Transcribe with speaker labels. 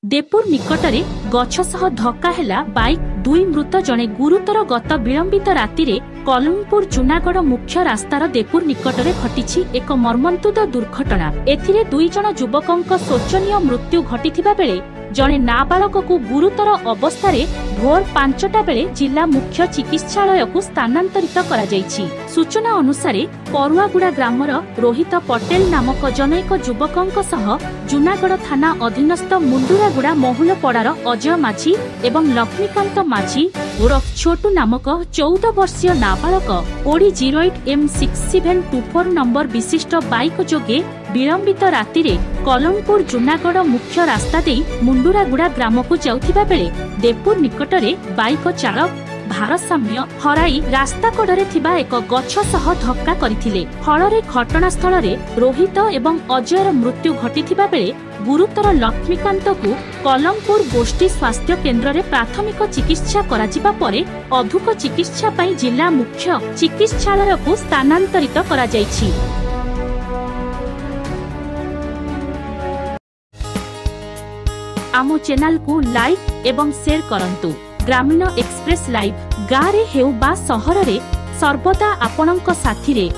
Speaker 1: देपुर निकटरे गछ सह धक्का हेला बाइक दुई मृत जणे गुरुतर गत विलंबित राति रे कलमपुर जूनागढ़ मुख्य रास्तार देपुर निकटरे घटिछि एक मर्मन्तुद दुर्घटना। एथिरे दुई जण युवकंक शोचनीय मृत्यु घटिथिबा बेले जणे नाबालक को गुरुतर अवस्था भोर 5टा बेले जिला मुख्य चिकित्सालय को स्थानांतरित करा जायछि। सूचना अनुसार परुआगुड़ा ग्रामर रोहित पटेल नामक जनैक युवकंक सह जूनागढ़ थाना अधीनस्थ मुंडुरागुड़ा महुलपड़ार अजय माझी एवं लक्ष्मीकांत माझी उर्फ छोटू नामक 14 वर्षीय नाबालक ओडी 08 M6724 नंबर विशिष्ट बाइक जोगे विलंबित राति रे कलमपुर जूनागढ़ मुख्य रास्ता दे मुंडुरागुड़ा ग्राम को जाउथिबा बेले देपुर निकटरे बाइक चालक भारसाम्य हराई रास्ता कड़े थिबा एक गछ सह धक्का करथिले। फलरे घटनास्थल रे रोहित एवं अजयर मृत्यु घटिथिबा बेले गुरुतर लक्ष्मीकांत को कलमपुर गोष्ठी स्वास्थ्य केन्द्र रे प्राथमिक चिकित्सा कराजिबा परे अधिक चिकित्सा पई जिला मुख्य चिकित्सालय को स्थानांतरित करा जायछि। आमो चैनल को लाइक एवं शेयर करंतु। ग्रामीण एक्सप्रेस लाइव गाँव रे हेउ बा सहर रे सर्वदा आपणक साथी रे